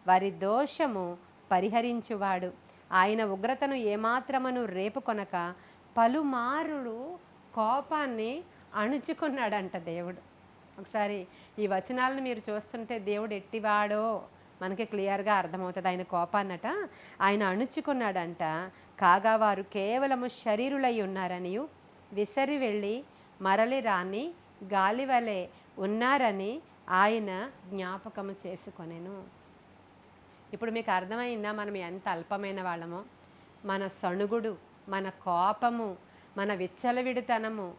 వారి దోషము పరిహరించువాడు. ఆయన ఉగ్రతను ఏమాత్రమును రేపుకొనక పలుమారులు కోపాన్ని అణుచుకున్నాడంట దేవుడు. ఒకసారి ఈ వచనాలను మీరు చూస్తుంటే దేవుడు ఎట్టివాడో మనకి క్లియర్గా అర్థమవుతుంది. ఆయన కోపాన్నట ఆయన అణుచుకున్నాడంట. కాగా వారు కేవలము శరీరులై ఉన్నారనియు విసరి వెళ్ళి మరలి రాని గాలివలే ఉన్నారని ఆయన జ్ఞాపకము చేసుకొనెను. ఇప్పుడు మీకు అర్థమైందా మనం ఎంత అల్పమైన వాళ్ళమో? మన సణుగుడు, మన కోపము, మన విచ్చలవిడితనము,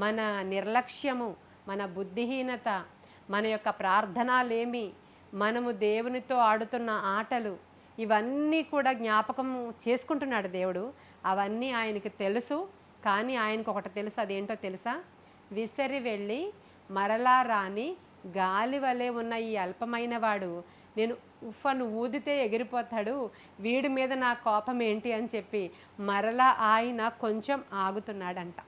మన నిర్లక్ష్యము, మన బుద్ధిహీనత, మన యొక్క ప్రార్థనలేమి, మనము దేవునితో ఆడుతున్న ఆటలు, ఇవన్నీ కూడా జ్ఞాపకం చేసుకుంటున్నాడు దేవుడు. అవన్నీ ఆయనకి తెలుసు. కానీ ఆయనకు ఒకటి తెలుసు. అదేంటో తెలుసా? విసరి వెళ్ళి మరలా రాని గాలి వలె ఉన్న ఈ అల్పమైన వాడు, నేను ఉఫ్ఫను ఊదితే ఎగిరిపోతాడు, వీడి మీద నా కోపం ఏంటి అని చెప్పి మరలా ఆయన కొంచెం ఆగుతున్నాడంట.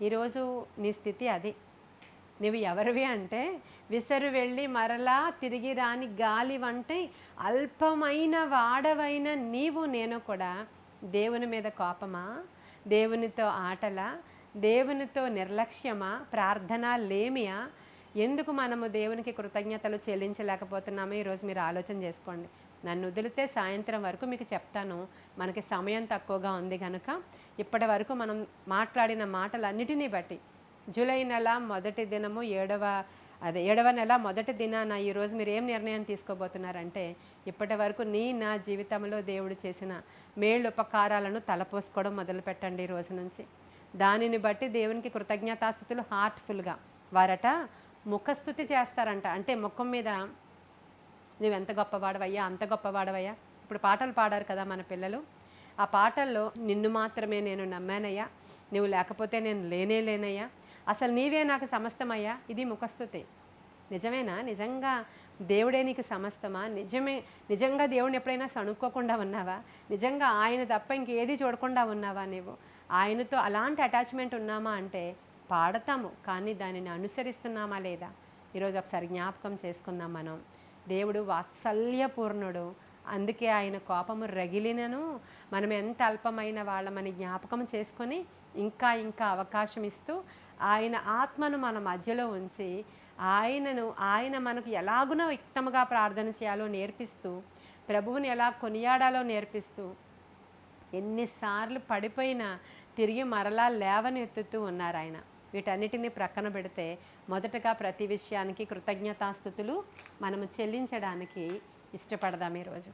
ఈరోజు నీ స్థితి అది. నువ్వు ఎవరివి అంటే, విసరు వెళ్ళి మరలా తిరిగి రాని గాలి వంటి అల్పమైన వాడవైన నీవు నేను కూడా దేవుని మీద కోపమా, దేవునితో ఆటలా, దేవునితో నిర్లక్ష్యమా, ప్రార్థన లేమియా? ఎందుకు మనము దేవునికి కృతజ్ఞతలు చెల్లించలేకపోతున్నామో ఈరోజు మీరు ఆలోచన చేసుకోండి. నన్ను వదిలితే సాయంత్రం వరకు మీకు చెప్తాను. మనకి సమయం తక్కువగా ఉంది కనుక ఇప్పటి వరకు మనం మాట్లాడిన మాటలన్నిటినీ బట్టి జూలై నెల మొదటి దినము 7వ నెల మొదటి దినాన ఈరోజు మీరు ఏం నిర్ణయం తీసుకోబోతున్నారంటే, ఇప్పటి వరకు నా జీవితంలో దేవుడు చేసిన మేళ్ళు ఉపకారాలను తలపోసుకోవడం మొదలుపెట్టండి ఈ రోజు నుంచి. దానిని బట్టి దేవునికి కృతజ్ఞతాస్తుతులు హార్ట్ఫుల్గా వారట ముఖస్థుతి చేస్తారంట. అంటే ముఖం మీద నువ్వెంత గొప్పవాడవయ్యా, అంత గొప్పవాడవయ్యా. ఇప్పుడు పాటలు పాడారు కదా మన పిల్లలు. ఆ పాటల్లో నిన్ను మాత్రమే నేను నమ్మానయ్యా, నువ్వు లేకపోతే నేను లేనయ్యా, అసలు నీవే నాకు సమస్తమయ్యా. ఇది ముఖస్థుతి. నిజమేనా? నిజంగా దేవుడే నీకు సమస్తమా? నిజంగా దేవుడిని ఎప్పుడైనా సణుక్కోకుండా ఉన్నావా? నిజంగా ఆయన తప్ప ఇంకేది చూడకుండా ఉన్నావా? నీవు ఆయనతో అలాంటి అటాచ్మెంట్ ఉన్నామా అంటే పాడతాము, కానీ దానిని అనుసరిస్తున్నామా లేదా? ఈరోజు ఒకసారి జ్ఞాపకం చేసుకుందాం మనం. దేవుడు వాత్సల్యపూర్ణుడు. అందుకే ఆయన కోపము రగిలినను మనం ఎంత అల్పమైన వాళ్ళమని జ్ఞాపకం చేసుకొని ఇంకా ఇంకా అవకాశం ఇస్తూ ఆయన ఆత్మను మన మధ్యలో ఉంచి ఆయన మనకు ఎలాగునో యుక్తముగా ప్రార్థన చేయాలో నేర్పిస్తూ, ప్రభువుని ఎలా కొనియాడాలో నేర్పిస్తూ, ఎన్నిసార్లు పడిపోయినా తిరిగి మరలా లేవనెత్తుతూ ఉన్నారు ఆయన. వీటన్నిటిని ప్రక్కన పెడితే మొదటగా ప్రతి విషయానికి కృతజ్ఞతాస్తుతులు మనము చెల్లించడానికి ఇష్టపడదాం. ఈరోజు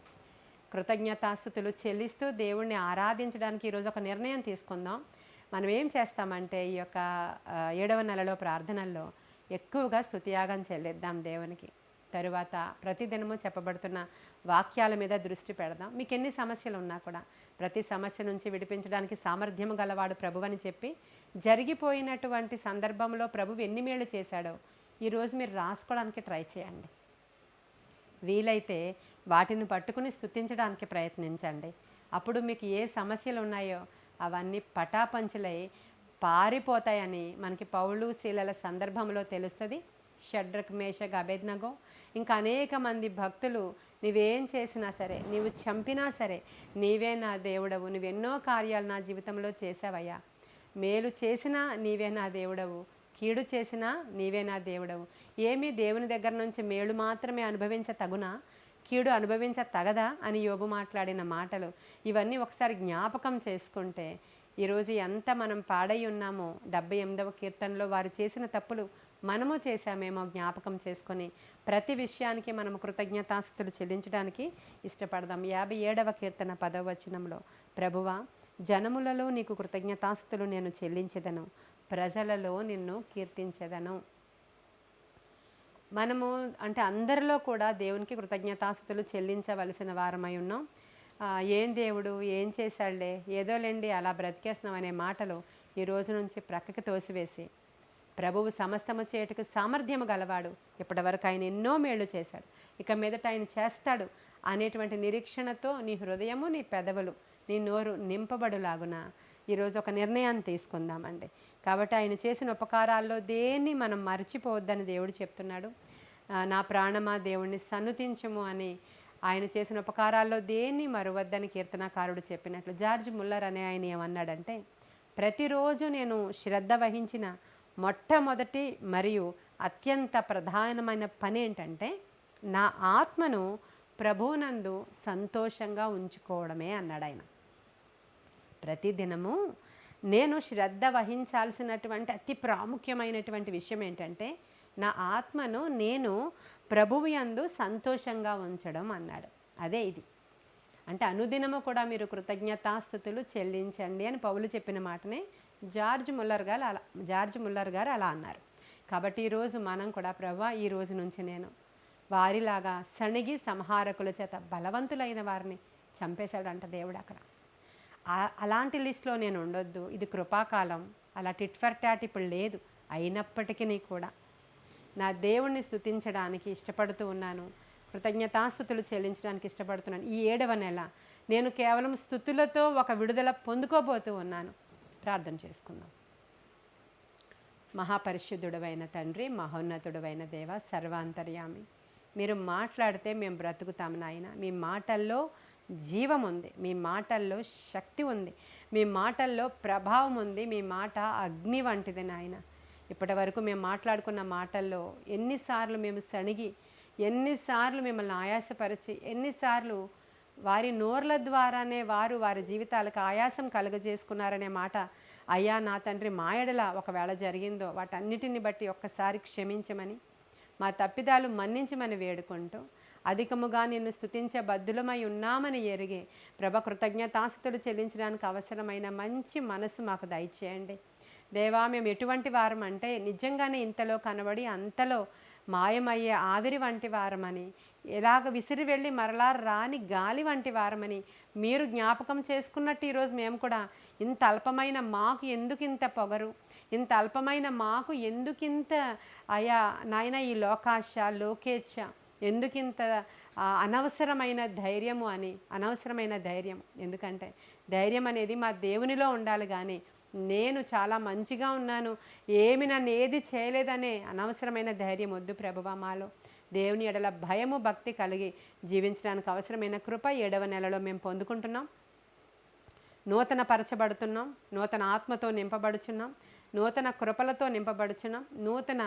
కృతజ్ఞతాస్తుతులు చెల్లిస్తూ దేవుణ్ణి ఆరాధించడానికి ఈరోజు ఒక నిర్ణయం తీసుకుందాం. మనం ఏం చేస్తామంటే, ఈ యొక్క 7వ నెలలో ప్రార్థనల్లో ఎక్కువగా స్తుతియాగం చెల్లిద్దాం దేవునికి. తరువాత ప్రతిదినము చెప్పబడుతున్న వాక్యాల మీద దృష్టి పెడదాం. మీకు ఎన్ని సమస్యలు ఉన్నా కూడా ప్రతి సమస్య నుంచి విడిపించడానికి సామర్థ్యము గలవాడు ప్రభు అని చెప్పి, జరిగిపోయినటువంటి సందర్భంలో ప్రభువు ఎన్ని మేలు చేశాడో ఈరోజు మీరు రాసుకోవడానికి ట్రై చేయండి. వీలైతే వాటిని పట్టుకుని స్తుతించడానికి ప్రయత్నించండి. అప్పుడు మీకు ఏ సమస్యలు ఉన్నాయో అవన్నీ పటాపంచలై పారిపోతాయని మనకి పౌలు శీలల సందర్భంలో తెలుస్తుంది. షడ్రక్, మేషక్, అబేద్నగో ఇంకా అనేక మంది భక్తులు నీవేం చేసినా సరే, నీవు చంపినా సరే, నీవే నా దేవుడవు, నువ్వెన్నో కార్యాలు నా జీవితంలో చేసావయ్యా, మేలు చేసినా నీవే నా దేవుడవు, కీడు చేసినా నీవే నా దేవుడవు, ఏమీ దేవుని దగ్గర నుంచి మేలు మాత్రమే అనుభవించతగునా, కీడు అనుభవించతగదా అని యోబు మాట్లాడిన మాటలు ఇవన్నీ ఒకసారి జ్ఞాపకం చేసుకుంటే ఈరోజు ఎంత మనం పాడై ఉన్నామో 78వ కీర్తనలో వారు చేసిన తప్పులు మనము చేశామేమో జ్ఞాపకం చేసుకొని ప్రతి విషయానికి మనం కృతజ్ఞతాస్తుతులు చెల్లించడానికి ఇష్టపడదాం. 57వ కీర్తన 10వ వచనంలో, ప్రభువా జనములలో నీకు కృతజ్ఞతాస్తుతులు నేను చెల్లించెదను, ప్రజలలో నిన్ను కీర్తించెదను. మనము అంటే అందరిలో కూడా దేవునికి కృతజ్ఞతాస్తుతులు చెల్లించవలసిన వారమై ఉన్నాం. ఏం దేవుడు ఏం చేశాడులే, ఏదోలేండి అలా బ్రతికేస్తున్నాం అనే మాటలు ఈ రోజు నుంచి ప్రక్కకి తోసివేసి, ప్రభువు సమస్తము చేటుకు సామర్థ్యము గలవాడు, ఇప్పటి వరకు ఆయన ఎన్నో మేళ్ళు చేశాడు, ఇక మీదట ఆయన చేస్తాడు అనేటువంటి నిరీక్షణతో నీ హృదయము, నీ పెదవులు, నీ నోరు నింపబడులాగున ఈరోజు ఒక నిర్ణయాన్ని తీసుకుందామండి. కాబట్టి ఆయన చేసిన ఉపకారాల్లో దేన్ని మనం మర్చిపోవద్దని దేవుడు చెప్తున్నాడు. నా ప్రాణమా దేవుణ్ణి సన్నుతించము అని ఆయన చేసిన ఉపకారాల్లో దేన్ని మరువద్దని కీర్తనాకారుడు చెప్పినట్లు. జార్జ్ ముల్లర్ అనే ఆయన ఏమన్నాడంటే, ప్రతిరోజు నేను శ్రద్ధ వహించిన మొట్టమొదటి మరియు అత్యంత ప్రధానమైన పని ఏంటంటే నా ఆత్మను ప్రభువునందు సంతోషంగా ఉంచుకోవడమే అన్నాడు ఆయన. ప్రతిదినము నేను శ్రద్ధ వహించాల్సినటువంటి అతి ప్రాముఖ్యమైనటువంటి విషయం ఏంటంటే నా ఆత్మను నేను ప్రభువు యందు సంతోషంగా ఉంచడం అన్నాడు. అదే ఇది అంటే అనుదినము కూడా మీరు కృతజ్ఞతాస్తుతులు చెల్లించండి అని పౌలు చెప్పిన మాటనే జార్జ్ ముల్లర్ గారు అలా అన్నారు. కాబట్టి ఈరోజు మనం కూడా ప్రభువా ఈ రోజు నుంచి నేను వారిలాగా సణిగి సంహారకుల చేత బలవంతులైన వారిని చంపేశాడంట దేవుడు అక్కడ. అలాంటి లిస్టులో నేను ఉండొద్దు. ఇది కృపాకాలం, అలా టిట్ ఫర్ టాట్ ఇప్పుడు లేదు. అయినప్పటికీ కూడా నా దేవుణ్ణి స్తుతించడానికి ఇష్టపడుతూ ఉన్నాను, కృతజ్ఞతాస్తుతులు చెల్లించడానికి ఇష్టపడుతున్నాను. ఈ 7వ నెల నేను కేవలం స్తుతులతో ఒక విడుదల పొందుకోబోతూ ఉన్నాను. ప్రార్థన చేసుకుందాం. మహాపరిశుద్ధుడవైన తండ్రి, మహోన్నతుడవైన దేవ, సర్వాంతర్యామి, మీరు మాట్లాడితే మేము బ్రతుకుతాం నాయన. మీ మాటల్లో జీవం ఉంది, మీ మాటల్లో శక్తి ఉంది, మీ మాటల్లో ప్రభావం ఉంది. మీ మాట అగ్ని వంటిది నాయన. ఇప్పటి వరకు మేము మాట్లాడుకున్న మాటల్లో ఎన్నిసార్లు మేము సణిగి, ఎన్నిసార్లు మిమ్మల్ని ఆయాసపరిచి, ఎన్నిసార్లు వారి నోర్ల ద్వారానే వారి జీవితాలకు ఆయాసం కలుగజేసుకున్నారనే మాట అయ్యా నా తండ్రి మా ఎడల ఒకవేళ జరిగిందో వాటన్నిటిని బట్టి ఒక్కసారి క్షమించమని, మా తప్పిదాలు మన్నించమని వేడుకుంటూ అధికముగా నిన్ను స్తుతించే బద్దులమై ఉన్నామని ఎరిగి ప్రభ కృతజ్ఞతాస్తుతులు చెల్లించడానికి అవసరమైన మంచి మనసు మాకు దయచేయండి దేవా. మేము ఎటువంటి వారం అంటే నిజంగానే ఇంతలో కనబడి అంతలో మాయమయ్యే ఆవిరి వంటి వారమని, ఎలాగ విసిరి వెళ్ళి మరలా రాని గాలి వంటి వారమని మీరు జ్ఞాపకం చేసుకున్నట్టు ఈరోజు మేము కూడా ఇంత అల్పమైన మాకు ఎందుకు ఇంత పొగరు, ఇంత అల్పమైన మాకు ఎందుకింత అయా నాయన ఈ లోకాశ లోకేచ్ఛ, ఎందుకింత అనవసరమైన ధైర్యము అని. అనవసరమైన ధైర్యం ఎందుకంటే ధైర్యం అనేది మా దేవునిలో ఉండాలి, కానీ నేను చాలా మంచిగా ఉన్నాను, ఏమి నన్ను ఏది చేయలేదనే అనవసరమైన ధైర్యం వద్దు ప్రభువా. మాలో దేవుని ఎడల భయము భక్తి కలిగి జీవించడానికి అవసరమైన కృప 7వ నెలలో మేము పొందుకుంటున్నాం. నూతన పరచబడుతున్నాం, నూతన ఆత్మతో నింపబడుచున్నాం, నూతన కృపలతో నింపబడుచున్నాం, నూతన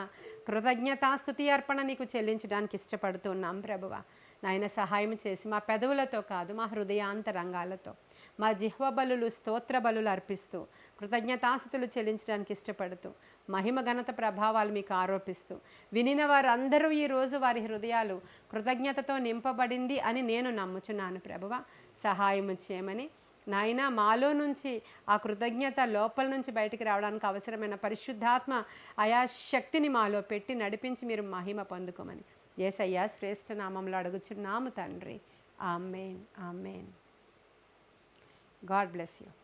కృతజ్ఞతాస్తుతి అర్పణ నీకు చెల్లించడానికి ఇష్టపడుతున్నాం ప్రభువా. నాయన సహాయం చేసి మా పెదవులతో కాదు, మా హృదయాంతరంగాలతో, మా జిహ్వ బలులు స్తోత్ర బలులు అర్పిస్తూ కృతజ్ఞతాస్తుతులు చెల్లించడానికి ఇష్టపడుతూ మహిమ ఘనత ప్రభావాలు మీకు ఆరోపిస్తూ వినిన వారందరూ ఈరోజు వారి హృదయాలు కృతజ్ఞతతో నింపబడింది అని నేను నమ్ముచున్నాను ప్రభువా. సహాయము చేయమని నాయన మాలో నుంచి ఆ కృతజ్ఞత లోపల నుంచి బయటికి రావడానికి అవసరమైన పరిశుద్ధాత్మ ఆయా శక్తిని మాలో పెట్టి నడిపించి మీరు మహిమ పొందుకోమని యేసయ్య శ్రేష్ఠ నామంలో అడుగుచున్నాము తండ్రి. Amen. Amen. God bless you.